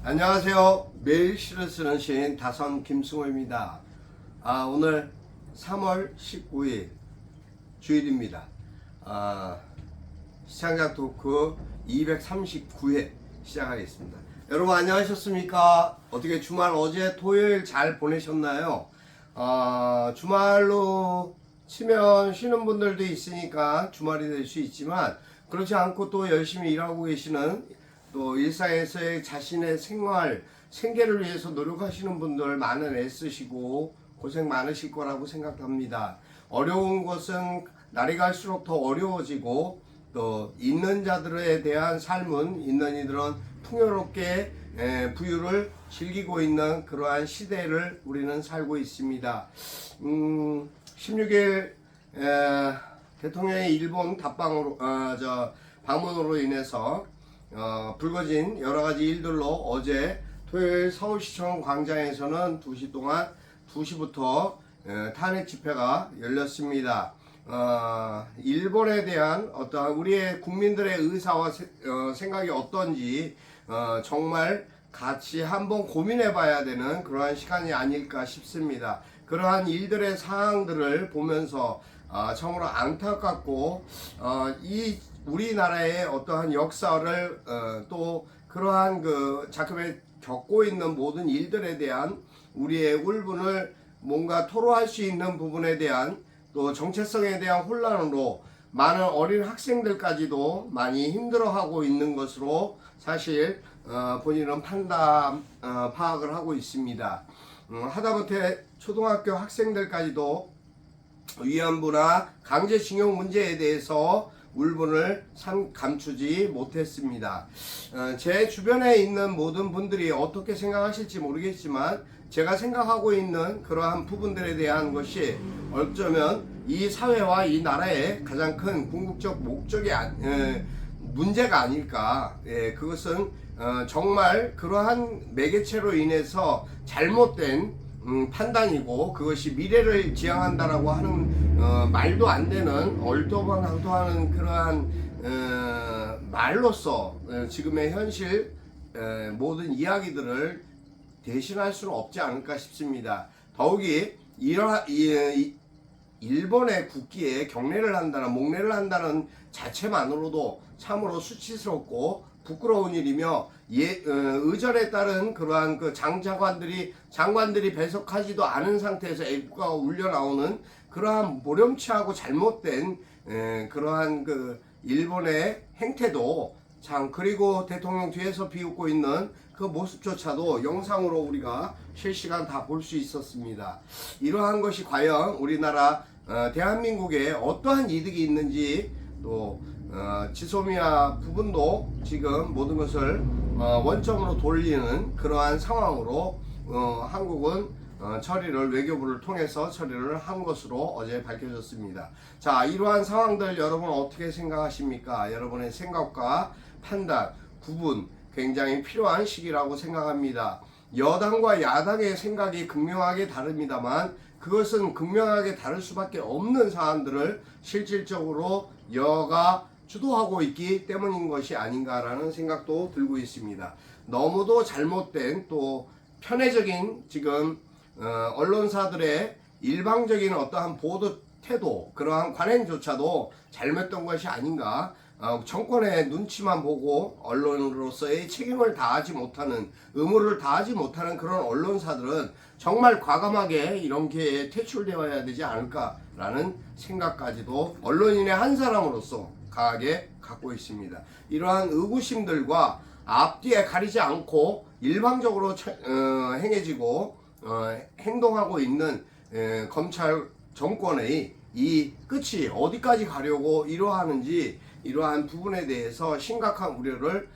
안녕하세요. 매일 시를 쓰는 시인 다선 김승호입니다. 오늘 3월 19일 주일입니다. 시청자 토크 239회 시작하겠습니다. 여러분 안녕하셨습니까? 어떻게 주말 어제 토요일 잘 보내셨나요? 주말로 치면 쉬는 분들도 있으니까 주말이 될 수 있지만 그렇지 않고 또 열심히 일하고 계시는 또 일상에서의 자신의 생계를 위해서 노력하시는 분들 많은 애쓰시고 고생 많으실 거라고 생각합니다. 어려운 것은 날이 갈수록 더 어려워지고 또 있는 자들에 대한 삶은 있는 이들은 풍요롭게 부유를 즐기고 있는 그러한 시대를 우리는 살고 있습니다. 16일 대통령의 일본 방문으로 인해서 불거진 여러가지 일들로 어제 토요일 서울시청 광장에서는 2시 동안 2시부터 탄핵 집회가 열렸습니다. 일본에 대한 어떠한 우리의 국민들의 의사와 생각이 어떤지 정말 같이 한번 고민해 봐야 되는 그러한 시간이 아닐까 싶습니다. 그러한 일들의 상황들을 보면서 참으로 안타깝고 이 우리나라의 어떠한 역사를 또 그러한 작품에 겪고 있는 모든 일들에 대한 우리의 울분을 뭔가 토로할 수 있는 부분에 대한 또 정체성에 대한 혼란으로 많은 어린 학생들까지도 많이 힘들어하고 있는 것으로 사실 본인은 파악을 하고 있습니다. 하다못해 초등학교 학생들까지도 위안부나 강제징용 문제에 대해서 울분을 감추지 못했습니다. 제 주변에 있는 모든 분들이 어떻게 생각하실지 모르겠지만 제가 생각하고 있는 그러한 부분들에 대한 것이 어쩌면 이 사회와 이 나라의 가장 큰 궁극적 목적이 문제가 아닐까. 그것은 정말 그러한 매개체로 인해서 잘못된 판단이고 그것이 미래를 지향한다라고 하는 말도 안 되는 얼토당토하는 그러한 말로서 지금의 현실 모든 이야기들을 대신할 수는 없지 않을까 싶습니다. 더욱이 일본의 국기에 경례를 한다는 목례를 한다는 자체만으로도 참으로 수치스럽고 부끄러운 일이며 의전에 따른 그러한 장관들이 배석하지도 않은 상태에서 애국가가 울려 나오는 그러한 모렴치하고 잘못된 그러한 일본의 행태도 참 그리고 대통령 뒤에서 비웃고 있는 그 모습조차도 영상으로 우리가 실시간 다 볼 수 있었습니다. 이러한 것이 과연 우리나라 대한민국에 어떠한 이득이 있는지 또 지소미아 부분도 지금 모든 것을 원점으로 돌리는 그러한 상황으로 한국은 외교부를 통해서 처리를 한 것으로 어제 밝혀졌습니다. 자, 이러한 상황들 여러분 어떻게 생각하십니까? 여러분의 생각과 판단, 구분 굉장히 필요한 시기라고 생각합니다. 여당과 야당의 생각이 극명하게 다릅니다만 그것은 극명하게 다를 수밖에 없는 사안들을 실질적으로 여가 주도하고 있기 때문인 것이 아닌가라는 생각도 들고 있습니다. 너무도 잘못된 또 편애적인 지금 언론사들의 일방적인 어떠한 보도 태도 그러한 관행조차도 잘못된 것이 아닌가. 정권의 눈치만 보고 언론으로서의 책임을 다하지 못하는 의무를 다하지 못하는 그런 언론사들은 정말 과감하게 이런 기회에 퇴출되어야 되지 않을까라는 생각까지도 언론인의 한 사람으로서 강하게 갖고 있습니다. 이러한 의구심들과 앞뒤에 가리지 않고 일방적으로 행해지고 행동하고 있는 검찰 정권의 이 끝이 어디까지 가려고 이러하는지 이러한 부분에 대해서 심각한 우려를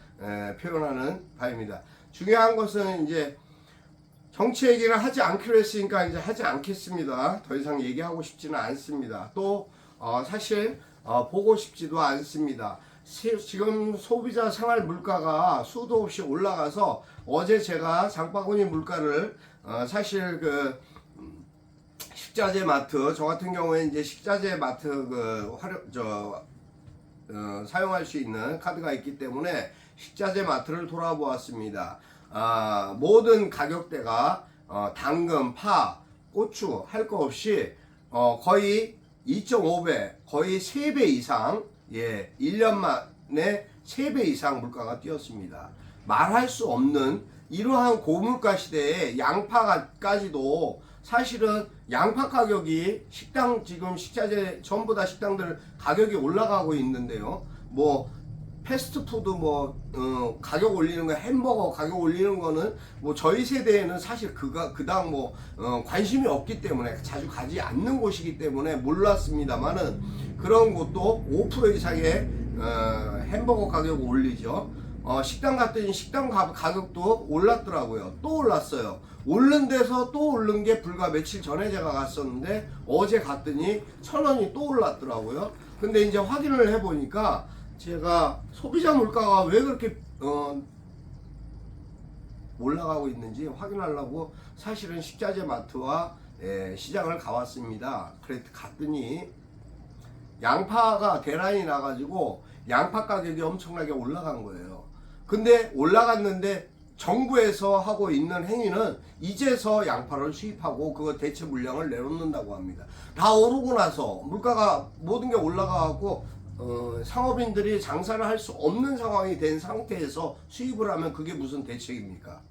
표현하는 바입니다. 중요한 것은 이제 정치 얘기를 하지 않기로 했으니까 이제 하지 않겠습니다. 더 이상 얘기하고 싶지는 않습니다. 또 사실 보고 싶지도 않습니다. 지금 소비자 생활 물가가 수도 없이 올라가서 어제 제가 장바구니 물가를 사실 식자재 마트 저 같은 경우에 이제 식자재 마트 사용할 수 있는 카드가 있기 때문에 식자재 마트를 돌아보았습니다. 모든 가격대가 당근, 파, 고추 할 거 없이 거의 2.5배, 거의 3배 이상, 1년 만에 3배 이상 물가가 뛰었습니다. 말할 수 없는 이러한 고물가 시대에 양파까지도 사실은 양파 가격이 식당 지금 식자재 전부 다 식당들 가격이 올라가고 있는데요. 뭐 패스트푸드 가격 올리는 거, 햄버거 가격 올리는 거는 뭐 저희 세대에는 사실 그닥 관심이 없기 때문에 자주 가지 않는 곳이기 때문에 몰랐습니다만은 그런 곳도 5% 이상의 햄버거 가격을 올리죠. 식당 갔더니 식당 가격도 올랐더라고요. 또 올랐어요. 오른 데서 또 오른 게 불과 며칠 전에 제가 갔었는데 어제 갔더니 1,000원이 또 올랐더라고요. 근데 이제 확인을 해보니까 제가 소비자 물가가 왜 그렇게 올라가고 있는지 확인하려고 사실은 식자재 마트와 시장을 가봤습니다. 그래 갔더니 양파가 대란이 나가지고 양파 가격이 엄청나게 올라간 거예요. 근데 올라갔는데 정부에서 하고 있는 행위는 이제서 양파를 수입하고 그거 대체 물량을 내놓는다고 합니다. 다 오르고 나서 물가가 모든 게 올라가고 상업인들이 장사를 할 수 없는 상황이 된 상태에서 수입을 하면 그게 무슨 대책입니까?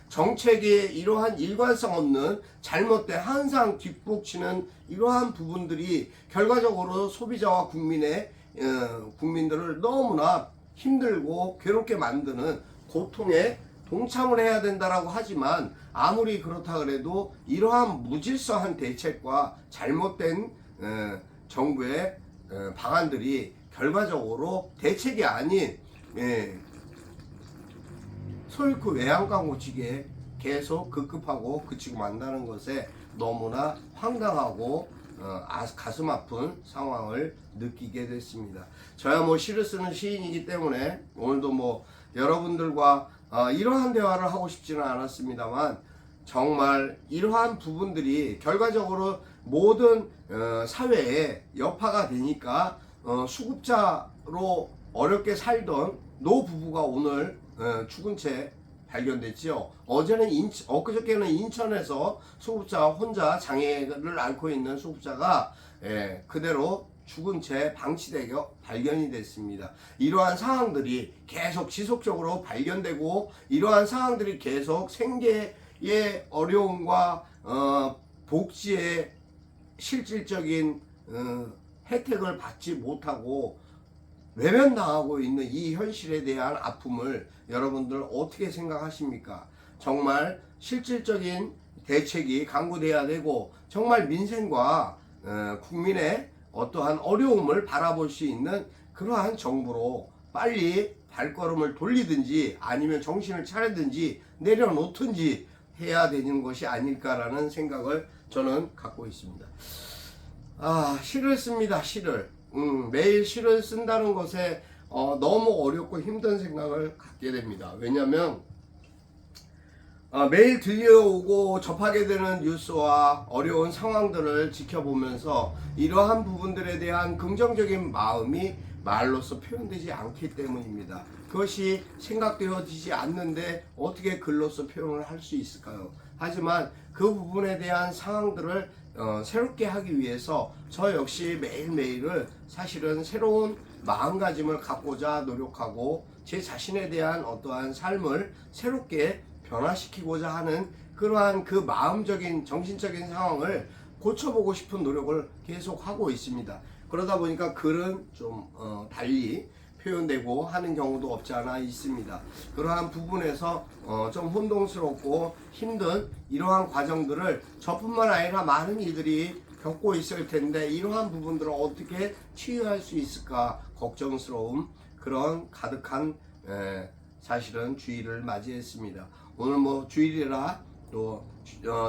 정책이 이러한 일관성 없는 잘못된 항상 뒷북치는 이러한 부분들이 결과적으로 소비자와 국민들을 너무나 힘들고 괴롭게 만드는 고통에 동참을 해야 된다라고 하지만 아무리 그렇다 그래도 이러한 무질서한 대책과 잘못된 정부의 방안들이 결과적으로 대책이 아닌 소일크 외양간 고치기에 계속 급급하고 그치고 만다는 것에 너무나 황당하고 가슴 아픈 상황을 느끼게 됐습니다. 저야 시를 쓰는 시인이기 때문에 오늘도 여러분들과 이러한 대화를 하고 싶지는 않았습니다만 정말 이러한 부분들이 결과적으로 모든 사회에 여파가 되니까 수급자로 어렵게 살던 노부부가 오늘 죽은 채 발견됐죠. 엊그저께는 인천에서 수급자 혼자 장애를 앓고 있는 수급자가 그대로 죽은 채 방치되어 발견이 됐습니다. 이러한 상황들이 계속 지속적으로 발견되고 이러한 상황들이 계속 생계의 어려움과 복지의 실질적인 혜택을 받지 못하고 외면당하고 있는 이 현실에 대한 아픔을 여러분들 어떻게 생각하십니까? 정말 실질적인 대책이 강구돼야 되고 정말 민생과 국민의 어떠한 어려움을 바라볼 수 있는 그러한 정부로 빨리 발걸음을 돌리든지 아니면 정신을 차리든지 내려놓든지 해야 되는 것이 아닐까라는 생각을 저는 갖고 있습니다. 시를 씁니다. 시를. 매일 시를 쓴다는 것에 너무 어렵고 힘든 생각을 갖게 됩니다. 왜냐하면 매일 들려오고 접하게 되는 뉴스와 어려운 상황들을 지켜보면서 이러한 부분들에 대한 긍정적인 마음이 말로써 표현되지 않기 때문입니다. 그것이 생각되어지지 않는데 어떻게 글로써 표현을 할 수 있을까요? 하지만 그 부분에 대한 상황들을 새롭게 하기 위해서 저 역시 매일매일을 사실은 새로운 마음가짐을 갖고자 노력하고 제 자신에 대한 어떠한 삶을 새롭게 변화시키고자 하는 그러한 그 마음적인 정신적인 상황을 고쳐보고 싶은 노력을 계속 하고 있습니다. 그러다 보니까 글은 좀 달리 표현되고 하는 경우도 없지 않아 있습니다. 그러한 부분에서 좀 혼동스럽고 힘든 이러한 과정들을 저뿐만 아니라 많은 이들이 겪고 있을 텐데 이러한 부분들을 어떻게 치유할 수 있을까 걱정스러움 그런 가득한 사실은 주일을 맞이했습니다. 오늘 주일이라 또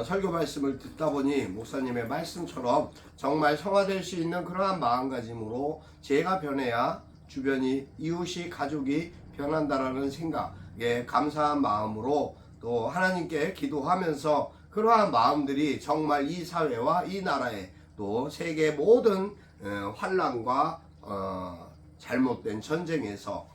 설교 말씀을 듣다 보니 목사님의 말씀처럼 정말 성화될 수 있는 그러한 마음가짐으로 제가 변해야 주변이 이웃이 가족이 변한다라는 생각에 감사한 마음으로 또 하나님께 기도하면서 그러한 마음들이 정말 이 사회와 이 나라에 또 세계 모든 환란과 잘못된 전쟁에서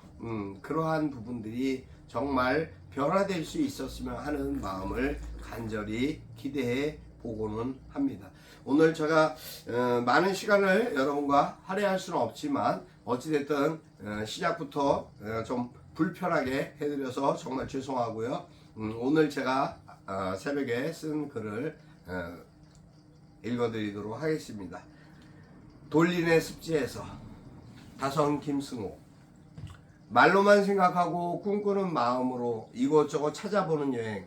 그러한 부분들이 정말 변화될 수 있었으면 하는 마음을 간절히 기대해 보고는 합니다. 오늘 제가 많은 시간을 여러분과 할애할 수는 없지만 어찌됐든 시작부터 좀 불편하게 해드려서 정말 죄송하고요. 오늘 제가 새벽에 쓴 글을 읽어드리도록 하겠습니다. 돌린의 습지에서 다선 김승호. 말로만 생각하고 꿈꾸는 마음으로 이곳저곳 찾아보는 여행.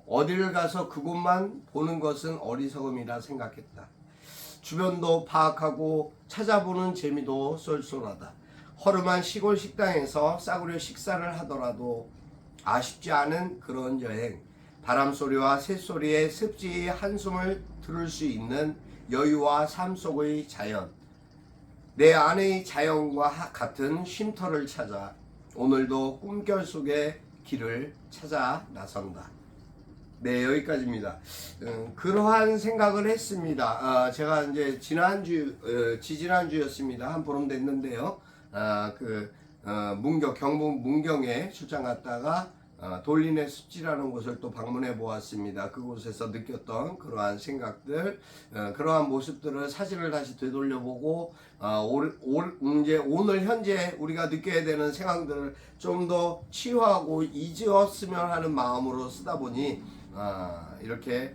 어디를 가서 그곳만 보는 것은 어리석음이라 생각했다. 주변도 파악하고 찾아보는 재미도 쏠쏠하다. 허름한 시골 식당에서 싸구려 식사를 하더라도 아쉽지 않은 그런 여행. 바람소리와 새소리에 습지의 한숨을 들을 수 있는 여유와 삶 속의 자연. 내 안의 자연과 같은 쉼터를 찾아 오늘도 꿈결 속의 길을 찾아 나선다. 네, 여기까지입니다. 그러한 생각을 했습니다. 제가 이제 지지난주였습니다. 한 보름 됐는데요. 경북 문경에 출장 갔다가 돌린의 습지라는 곳을 또 방문해 보았습니다. 그곳에서 느꼈던 그러한 생각들, 그러한 모습들을 사진을 다시 되돌려보고 이제 오늘 현재 우리가 느껴야 되는 생각들을 좀 더 치유하고 잊었으면 하는 마음으로 쓰다 보니 이렇게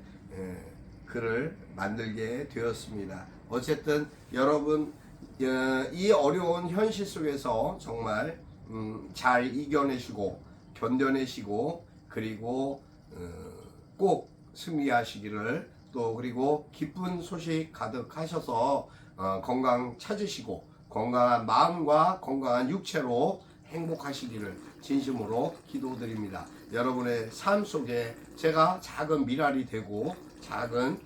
글을 만들게 되었습니다. 어쨌든 여러분 이 어려운 현실 속에서 정말 잘 이겨내시고 견뎌내시고 그리고 꼭 승리하시기를 또 그리고 기쁜 소식 가득하셔서 건강 찾으시고 건강한 마음과 건강한 육체로 행복하시기를 진심으로 기도드립니다. 여러분의 삶 속에 제가 작은 미랄이 되고 작은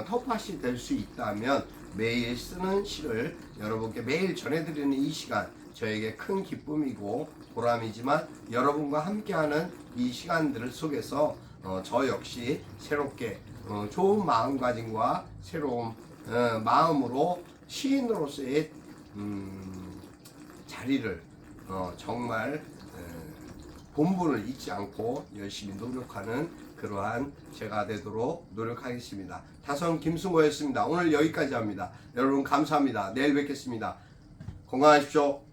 텃밭이 될 수 있다면 매일 쓰는 시를 여러분께 매일 전해드리는 이 시간 저에게 큰 기쁨이고 보람이지만 여러분과 함께하는 이 시간들 속에서 저 역시 새롭게 좋은 마음가짐과 새로운 마음으로 시인으로서의 자리를 정말 본분을 잊지 않고 열심히 노력하는 그러한 제가 되도록 노력하겠습니다. 다선 김승호였습니다. 오늘 여기까지 합니다. 여러분 감사합니다. 내일 뵙겠습니다. 건강하십시오.